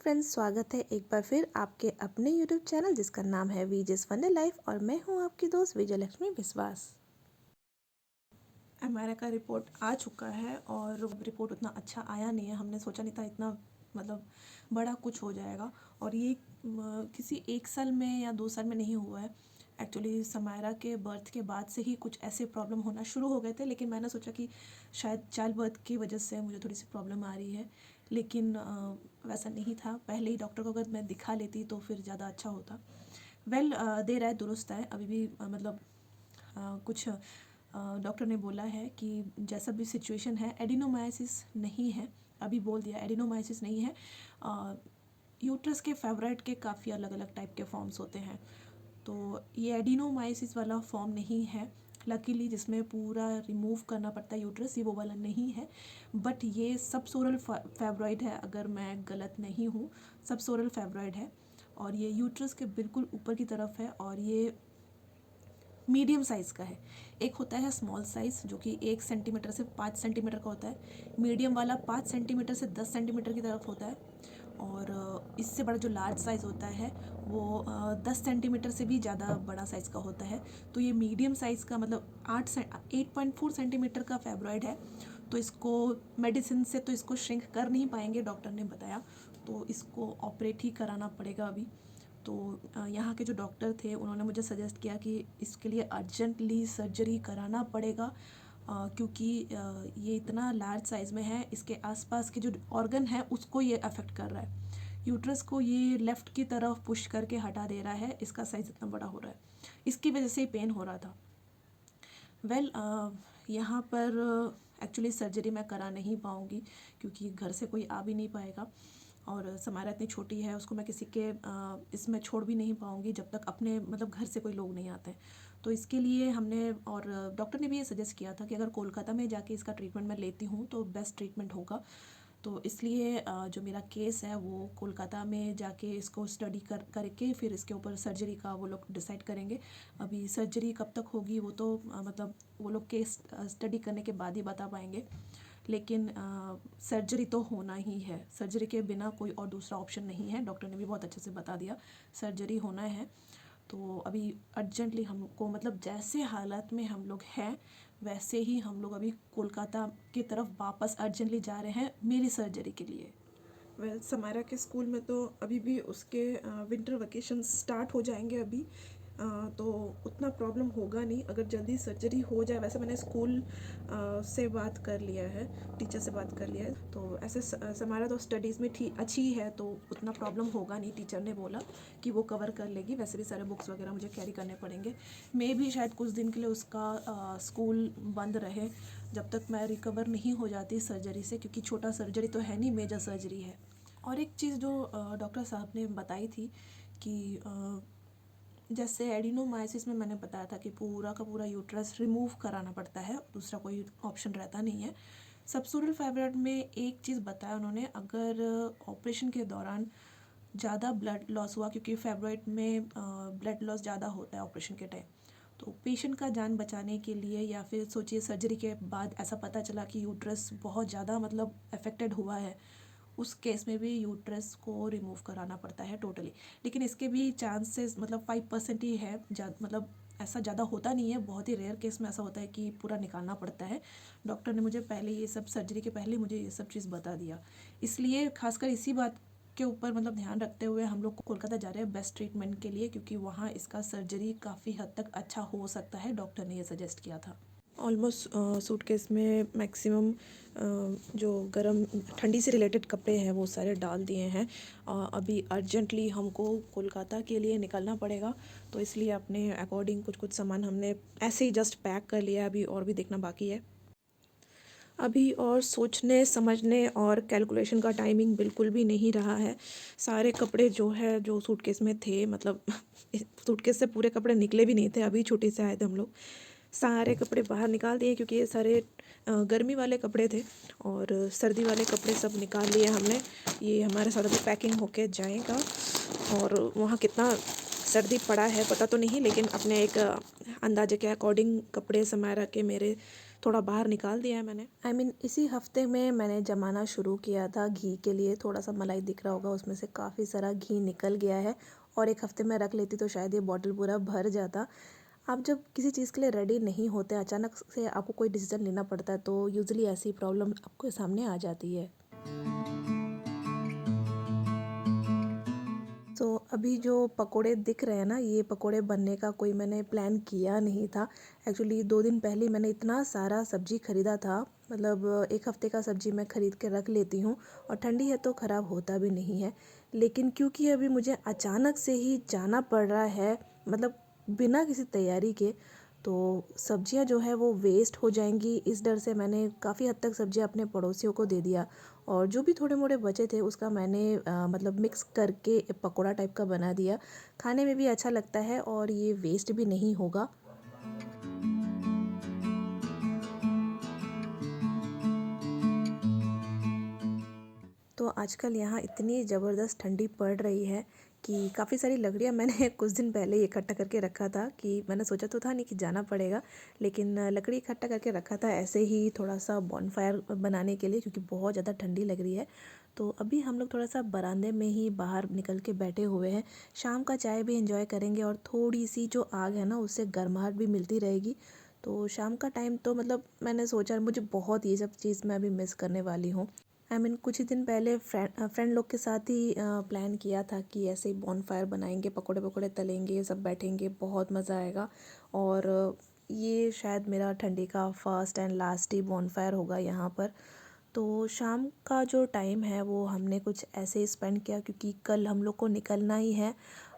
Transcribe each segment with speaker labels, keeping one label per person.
Speaker 1: Friends, स्वागत है एक बार फिर आपके अपने यूट्यूब चैनल जिसका नाम है वीजेस फन लाइफ और मैं हूं आपकी दोस्त विजय लक्ष्मी विश्वास। हमारा का रिपोर्ट आ चुका है और रिपोर्ट उतना अच्छा आया नहीं है। हमने सोचा नहीं था इतना मतलब बड़ा कुछ हो जाएगा और ये किसी एक साल में या 2 साल में नहीं हुआ है। एक्चुअली समायरा के बर्थ के बाद से ही कुछ ऐसे प्रॉब्लम होना शुरू हो गए थे, लेकिन मैंने सोचा कि शायद चाइल्ड बर्थ की वजह से मुझे थोड़ी सी प्रॉब्लम आ रही है, लेकिन वैसा नहीं था। पहले ही डॉक्टर को अगर मैं दिखा लेती तो फिर ज़्यादा अच्छा होता। वेल, देर आए दुरुस्त आए। अभी भी मतलब कुछ डॉक्टर ने बोला है कि जैसा भी सिचुएशन है, एडिनोमाइसिस नहीं है। अभी बोल दिया एडिनोमाइसिस नहीं है। यूट्रस के फेवराइट के काफ़ी अलग अलग टाइप के फॉर्म्स होते हैं, तो ये एडिनोमाइसिस वाला फॉर्म नहीं है लकीली, जिसमें पूरा रिमूव करना पड़ता है यूट्रस, ये वो वाला नहीं है। बट ये सबसोरल फेब्रॉइड है, अगर मैं गलत नहीं हूँ। सबसोरल फेब्रॉइड है और ये यूट्रस के बिल्कुल ऊपर की तरफ है और ये मीडियम साइज़ का है। एक होता है स्मॉल साइज़ जो कि 1 सेंटीमीटर से 5 सेंटीमीटर का होता है। मीडियम वाला 5 सेंटीमीटर से 10 सेंटीमीटर की तरफ होता है और इससे बड़ा जो लार्ज साइज़ होता है वो 10 सेंटीमीटर से भी ज़्यादा बड़ा साइज़ का होता है। तो ये मीडियम साइज़ का मतलब 8.4 सेंटीमीटर का फेब्रॉइड है। तो इसको मेडिसिन से तो इसको श्रिंक कर नहीं पाएंगे, डॉक्टर ने बताया, तो इसको ऑपरेट ही कराना पड़ेगा अभी। तो यहाँ के जो डॉक्टर थे उन्होंने मुझे सजेस्ट किया कि इसके लिए अर्जेंटली सर्जरी कराना पड़ेगा, क्योंकि ये इतना लार्ज साइज़ में है, इसके आसपास के जो ऑर्गन है उसको ये अफेक्ट कर रहा है। यूट्रस को ये लेफ़्ट की तरफ पुश करके हटा दे रहा है, इसका साइज़ इतना बड़ा हो रहा है, इसकी वजह से ही पेन हो रहा था। वेल, यहाँ पर एक्चुअली सर्जरी मैं करा नहीं पाऊँगी क्योंकि घर से कोई आ भी नहीं पाएगा और समायरा इतनी छोटी है, उसको मैं किसी के इसमें छोड़ भी नहीं पाऊँगी जब तक अपने मतलब घर से कोई लोग नहीं आते। तो इसके लिए हमने और डॉक्टर ने भी ये सजेस्ट किया था कि अगर कोलकाता में जाके इसका ट्रीटमेंट मैं लेती हूँ तो बेस्ट ट्रीटमेंट होगा। तो इसलिए जो मेरा केस है वो कोलकाता में जाके इसको स्टडी करके फिर इसके ऊपर सर्जरी का वो लोग डिसाइड करेंगे। अभी सर्जरी कब तक होगी वो तो मतलब वो लोग केस स्टडी करने के बाद ही बता पाएंगे, लेकिन सर्जरी तो होना ही है। सर्जरी के बिना कोई और दूसरा ऑप्शन नहीं है, डॉक्टर ने भी बहुत अच्छे से बता दिया, सर्जरी होना है। तो अभी अर्जेंटली हमको मतलब जैसे हालात में हम लोग हैं वैसे ही हम लोग अभी कोलकाता की तरफ वापस अर्जेंटली जा रहे हैं मेरी सर्जरी के लिए। वेल, समायरा के स्कूल में तो अभी भी उसके विंटर वेकेशन स्टार्ट हो जाएंगे अभी, तो उतना प्रॉब्लम होगा नहीं अगर जल्दी सर्जरी हो जाए। वैसे मैंने स्कूल से बात कर लिया है, टीचर से बात कर लिया है, तो ऐसे समायरा तो स्टडीज़ में ठीक अच्छी है तो उतना प्रॉब्लम होगा नहीं। टीचर ने बोला कि वो कवर कर लेगी, वैसे भी सारे बुक्स वगैरह मुझे कैरी करने पड़ेंगे। मे भी शायद कुछ दिन के लिए उसका स्कूल बंद रहे जब तक मैं रिकवर नहीं हो जाती सर्जरी से, क्योंकि छोटा सर्जरी तो है नहीं, मेजर सर्जरी है। और एक चीज़ जो डॉक्टर साहब ने बताई थी कि जैसे एडिनोमाइसिस में मैंने बताया था कि पूरा का पूरा यूट्रस रिमूव कराना पड़ता है, दूसरा कोई ऑप्शन रहता नहीं है। सबसूरल फाइब्रॉइड में एक चीज़ बताया उन्होंने, अगर ऑपरेशन के दौरान ज़्यादा ब्लड लॉस हुआ, क्योंकि फाइब्रॉइड में ब्लड लॉस ज़्यादा होता है ऑपरेशन के टाइम, तो पेशेंट का जान बचाने के लिए या फिर सोचिए सर्जरी के बाद ऐसा पता चला कि यूट्रस बहुत ज़्यादा मतलब अफेक्टेड हुआ है, उस केस में भी यूट्रस को रिमूव कराना पड़ता है टोटली। लेकिन इसके भी चांसेस मतलब 5% ही है, मतलब ऐसा ज़्यादा होता नहीं है, बहुत ही रेयर केस में ऐसा होता है कि पूरा निकालना पड़ता है। डॉक्टर ने मुझे पहले ये सब सर्जरी के पहले मुझे ये सब चीज़ बता दिया, इसलिए खासकर इसी बात के ऊपर मतलब ध्यान रखते हुए हम लोग कोलकाता जा रहे हैं बेस्ट ट्रीटमेंट के लिए, क्योंकि वहाँ इसका सर्जरी काफ़ी हद तक अच्छा हो सकता है, डॉक्टर ने ये सजेस्ट किया था। ऑलमोस्ट सूटकेस में मैक्सिमम जो गर्म ठंडी से रिलेटेड कपड़े हैं वो सारे डाल दिए हैं। अभी अर्जेंटली हमको कोलकाता के लिए निकलना पड़ेगा, तो इसलिए अपने अकॉर्डिंग कुछ कुछ सामान हमने ऐसे ही जस्ट पैक कर लिया है, अभी और भी देखना बाकी है। अभी और सोचने समझने और कैलकुलेशन का टाइमिंग बिल्कुल भी नहीं रहा है। सारे कपड़े जो है जो सूटकेस में थे, मतलब सूटकेस से पूरे कपड़े निकले भी नहीं थे, अभी छुट्टी से आए थे हम लोग, सारे कपड़े बाहर निकाल दिए क्योंकि ये सारे गर्मी वाले कपड़े थे और सर्दी वाले कपड़े सब निकाल लिए हमने। ये हमारे साथ अभी पैकिंग होके जाएगा और वहाँ कितना सर्दी पड़ा है पता तो नहीं, लेकिन अपने एक अंदाजे के अकॉर्डिंग कपड़े समाये रखे। मेरे थोड़ा बाहर निकाल दिया है मैंने। इसी हफ्ते में मैंने जमाना शुरू किया था घी के लिए। थोड़ा सा मलाई दिख रहा होगा, उसमें से काफ़ी सारा घी निकल गया है और एक हफ्ते में रख लेती तो शायद ये बॉटल पूरा भर जाता। आप जब किसी चीज़ के लिए रेडी नहीं होते, अचानक से आपको कोई डिसीजन लेना पड़ता है, तो यूजुअली ऐसी प्रॉब्लम आपके सामने आ जाती है। तो अभी जो पकोड़े दिख रहे हैं ना, ये पकोड़े बनने का कोई मैंने प्लान किया नहीं था। एक्चुअली 2 दिन पहले मैंने इतना सारा सब्ज़ी ख़रीदा था, मतलब 1 हफ़्ते का सब्ज़ी मैं ख़रीद के रख लेती हूँ और ठंडी है तो ख़राब होता भी नहीं है। लेकिन क्योंकि अभी मुझे अचानक से ही जाना पड़ रहा है, मतलब बिना किसी तैयारी के, तो सब्ज़ियाँ जो है वो वेस्ट हो जाएंगी, इस डर से मैंने काफ़ी हद तक सब्ज़ियाँ अपने पड़ोसियों को दे दिया और जो भी थोड़े मोड़े बचे थे उसका मैंने मतलब मिक्स करके पकोड़ा टाइप का बना दिया। खाने में भी अच्छा लगता है और ये वेस्ट भी नहीं होगा। तो आजकल यहाँ इतनी ज़बरदस्त ठंडी पड़ रही है कि काफ़ी सारी लकड़ियाँ मैंने कुछ दिन पहले ही इकट्ठा करके रखा था, कि मैंने सोचा तो था नहीं कि जाना पड़ेगा, लेकिन लकड़ी इकट्ठा करके रखा था ऐसे ही थोड़ा सा बॉनफायर बनाने के लिए, क्योंकि बहुत ज़्यादा ठंडी लग रही है। तो अभी हम लोग थोड़ा सा बरामदे में ही बाहर निकल के बैठे हुए हैं। शाम का चाय भी इंजॉय करेंगे और थोड़ी सी जो आग है ना, उससे गर्माहट भी मिलती रहेगी। तो शाम का टाइम तो मतलब मैंने सोचा, मुझे बहुत ये सब चीज़ मैं अभी मिस करने वाली हूँ। कुछ ही दिन पहले फ्रेंड लोग के साथ ही प्लान किया था कि ऐसे ही बॉनफायर बनाएंगे, पकोड़े पकोड़े तलेंगे, सब बैठेंगे, बहुत मज़ा आएगा। और ये शायद मेरा ठंडी का first and last he bonfire होगा यहाँ पर। तो शाम का जो टाइम है वो हमने कुछ ऐसे ही स्पेंड किया, क्योंकि कल हम लोग को निकलना ही है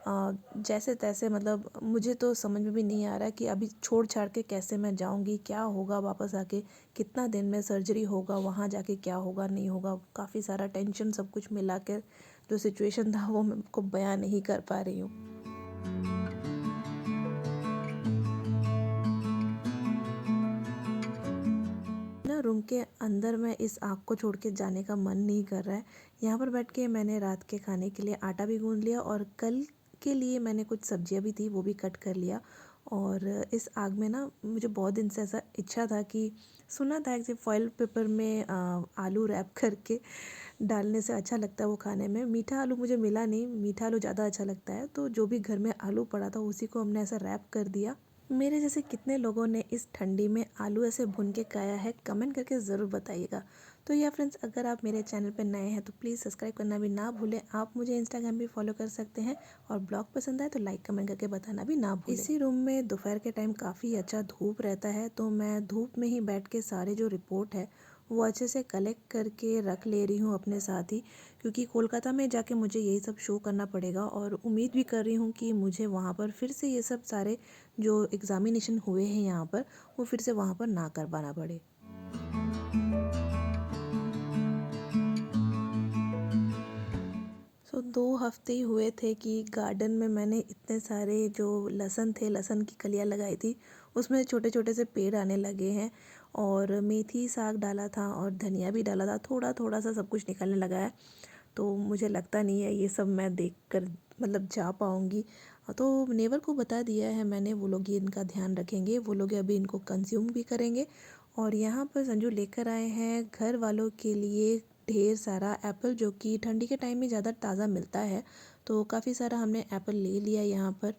Speaker 1: जैसे तैसे। मतलब मुझे तो समझ में भी नहीं आ रहा है कि अभी छोड़ छाड़ के कैसे मैं जाऊंगी, क्या होगा वापस आके, कितना दिन में सर्जरी होगा, वहाँ जाके क्या होगा नहीं होगा। काफ़ी सारा टेंशन, सब कुछ मिला कर जो सिचुएशन था वो मैं आपको बयान नहीं कर पा रही हूँ। ना रूम के अंदर में इस आग को छोड़ के जाने का मन नहीं कर रहा है। यहाँ पर बैठ के मैंने रात के खाने के लिए आटा भी गूंद लिया और कल के लिए मैंने कुछ सब्जियाँ भी थी वो भी कट कर लिया। और इस आग में ना मुझे बहुत दिन से ऐसा इच्छा था कि, सुना था कि फॉइल पेपर में आलू रैप करके डालने से अच्छा लगता है वो खाने में। मीठा आलू मुझे मिला नहीं, मीठा आलू ज़्यादा अच्छा लगता है, तो जो भी घर में आलू पड़ा था उसी को हमने ऐसा रैप कर दिया। मेरे जैसे कितने लोगों ने इस ठंडी में आलू ऐसे भून के खाया है, कमेंट करके ज़रूर बताइएगा। तो या फ्रेंड्स, अगर आप मेरे चैनल पर नए हैं तो प्लीज़ सब्सक्राइब करना भी ना भूलें। आप मुझे इंस्टाग्राम भी फॉलो कर सकते हैं और ब्लॉग पसंद आए तो लाइक कमेंट करके बताना भी ना भूलें। इसी रूम में दोपहर के टाइम काफ़ी अच्छा धूप रहता है, तो मैं धूप में ही बैठ के सारे जो रिपोर्ट है वो अच्छे से कलेक्ट करके रख ले रही हूँ अपने साथ ही, क्योंकि कोलकाता में जाके मुझे यही सब शो करना पड़ेगा और उम्मीद भी कर रही हूँ कि मुझे वहाँ पर फिर से ये सब सारे जो एग्ज़ामिनेशन हुए हैं यहाँ पर, वो फिर से वहाँ पर ना करवाना पड़े। सो 2 हफ्ते ही हुए थे कि गार्डन में मैंने इतने सारे जो लहसुन थे, लहसुन की कलियाँ लगाई थी, उसमें छोटे छोटे से पेड़ आने लगे हैं। और मेथी साग डाला था और धनिया भी डाला था, थोड़ा थोड़ा सा सब कुछ निकलने लगा है। तो मुझे लगता नहीं है ये सब मैं देख कर मतलब जा पाऊँगी। तो नेबर को बता दिया है मैंने, वो लोग ये इनका ध्यान रखेंगे, वो लोग अभी इनको कंज्यूम भी करेंगे। और यहाँ पर संजू लेकर आए हैं घर वालों के लिए ढेर सारा एप्पल, जो कि ठंडी के टाइम में ज़्यादा ताज़ा मिलता है। तो काफ़ी सारा हमने एप्पल ले लिया यहाँ पर।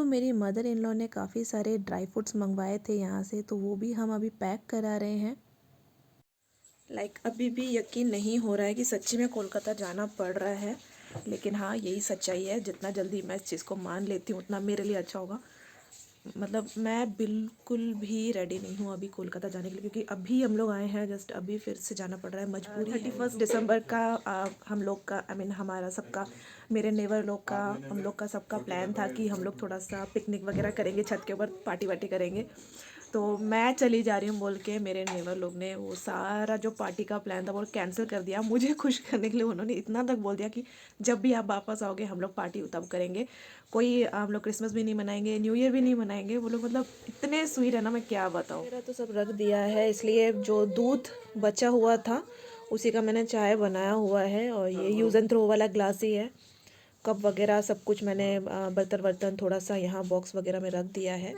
Speaker 1: मेरी मदर इन लॉ ने काफ़ी सारे ड्राई फ्रूट्स मंगवाए थे यहाँ से, तो वो भी हम अभी पैक करा रहे हैं। अभी भी यकीन नहीं हो रहा है कि सच्ची में कोलकाता जाना पड़ रहा है, लेकिन हाँ यही सच्चाई है। जितना जल्दी मैं इस चीज़ को मान लेती हूँ उतना मेरे लिए अच्छा होगा। मतलब मैं बिल्कुल भी रेडी नहीं हूँ अभी कोलकाता जाने के लिए, क्योंकि अभी हम लोग आए हैं, जस्ट अभी फिर से जाना पड़ रहा है, मजबूरी। 31 दिसंबर का हम लोग का हमारा सबका, मेरे नेबर लोग का, हम लोग का सबका प्लान था कि हम लोग थोड़ा सा पिकनिक वगैरह करेंगे, छत के ऊपर पार्टी वार्टी करेंगे। तो मैं चली जा रही हूँ बोल के मेरे नेबर लोग ने वो सारा जो पार्टी का प्लान था वो कैंसिल कर दिया। मुझे खुश करने के लिए उन्होंने इतना तक बोल दिया कि जब भी आप वापस आओगे हम लोग पार्टी तब करेंगे, कोई हम लोग क्रिसमस भी नहीं मनाएंगे, न्यू ईयर भी नहीं मनाएंगे। वो लोग मतलब इतने स्वीट है ना, मैं क्या बताऊँ। मेरा तो सब रख दिया है, इसलिए जो दूध बचा हुआ था उसी का मैंने चाय बनाया हुआ है। और ये यूज़ एंड थ्रो वाला ग्लास ही है, कप वगैरह सब कुछ मैंने बर्तन वर्तन थोड़ा सा यहाँ बॉक्स वगैरह में रख दिया है।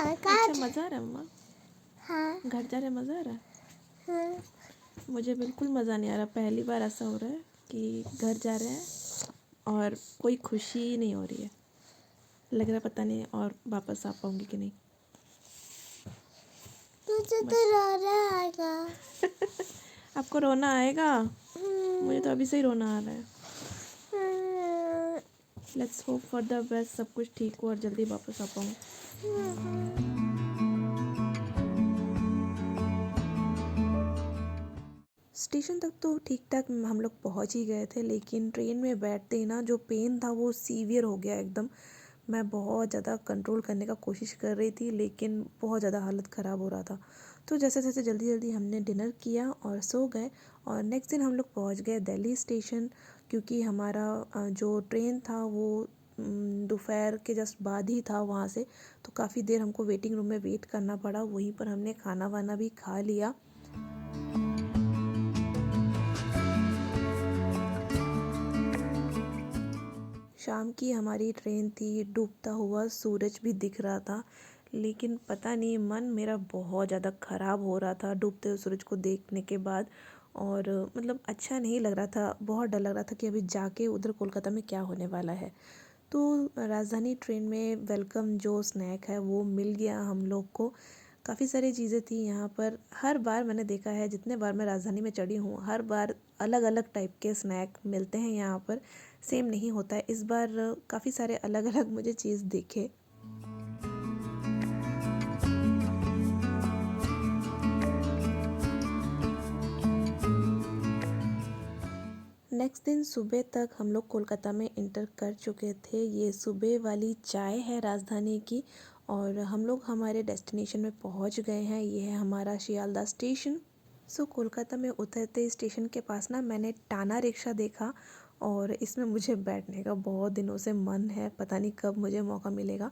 Speaker 1: अच्छा मज़ा आ रहा है मम्मा?
Speaker 2: हाँ
Speaker 1: घर जा रहे मज़ा आ रहा है?
Speaker 2: हाँ।
Speaker 1: मुझे बिल्कुल मज़ा नहीं आ रहा। पहली बार ऐसा हो रहा है कि घर जा रहे हैं और कोई खुशी नहीं हो रही है। लग रहा है पता नहीं और वापस आ पाऊँगी कि नहीं।
Speaker 2: मुझे तो रोना आएगा।
Speaker 1: आपको रोना आएगा? मुझे तो अभी से ही रोना आ रहा है। Let's hope for the best, सब कुछ ठीक हो और जल्दी वापस आ पाऊँ। स्टेशन तक तो ठीक ठाक हम लोग पहुंच ही गए थे, लेकिन ट्रेन में बैठते ही ना जो पेन था वो सीवियर हो गया एकदम। मैं बहुत ज़्यादा कंट्रोल करने का कोशिश कर रही थी, लेकिन बहुत ज़्यादा हालत ख़राब हो रहा था। तो जैसे जैसे जल्दी जल्दी हमने डिनर किया और सो गए। और नेक्स्ट दिन हम लोग पहुँच गए दिल्ली स्टेशन, क्योंकि हमारा जो ट्रेन था वो दोपहर के जस्ट बाद ही था वहाँ से। तो काफ़ी देर हमको वेटिंग रूम में वेट करना पड़ा। वहीं पर हमने खाना वाना भी खा लिया। शाम की हमारी ट्रेन थी, डूबता हुआ सूरज भी दिख रहा था, लेकिन पता नहीं मन मेरा बहुत ज़्यादा ख़राब हो रहा था डूबते हुए सूरज को देखने के बाद। और मतलब अच्छा नहीं लग रहा था, बहुत डर लग रहा था कि अभी जाके उधर कोलकाता में क्या होने वाला है। तो राजधानी ट्रेन में वेलकम जो स्नैक है वो मिल गया हम लोग को। काफ़ी सारी चीज़ें थी यहाँ पर। हर बार मैंने देखा है, जितने बार मैं राजधानी में चढ़ी हूँ, हर बार अलग अलग टाइप के स्नैक मिलते हैं यहाँ पर, सेम नहीं होता है। इस बार काफ़ी सारे अलग अलग मुझे चीज़ दिखे। नेक्स्ट दिन सुबह तक हम लोग कोलकाता में इंटर कर चुके थे। ये सुबह वाली चाय है राजधानी की, और हम लोग हमारे डेस्टिनेशन में पहुंच गए हैं। ये है हमारा शियालदा स्टेशन। सो कोलकाता में उतरते स्टेशन के पास ना मैंने टाना रिक्शा देखा, और इसमें मुझे बैठने का बहुत दिनों से मन है, पता नहीं कब मुझे मौका मिलेगा।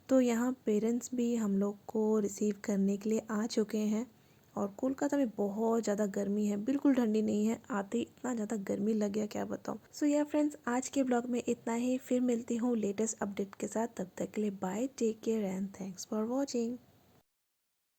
Speaker 1: तो यहाँ पेरेंट्स भी हम लोग को रिसीव करने के लिए आ चुके हैं। और कोलकाता में बहुत ज़्यादा गर्मी है, बिल्कुल ठंडी नहीं है। आते ही इतना ज़्यादा गर्मी लग गया, क्या बताऊँ। सो या फ्रेंड्स, आज के ब्लॉग में इतना ही। फिर मिलती हूँ लेटेस्ट अपडेट के साथ। तब तक के लिए bye, take care and thanks for watching.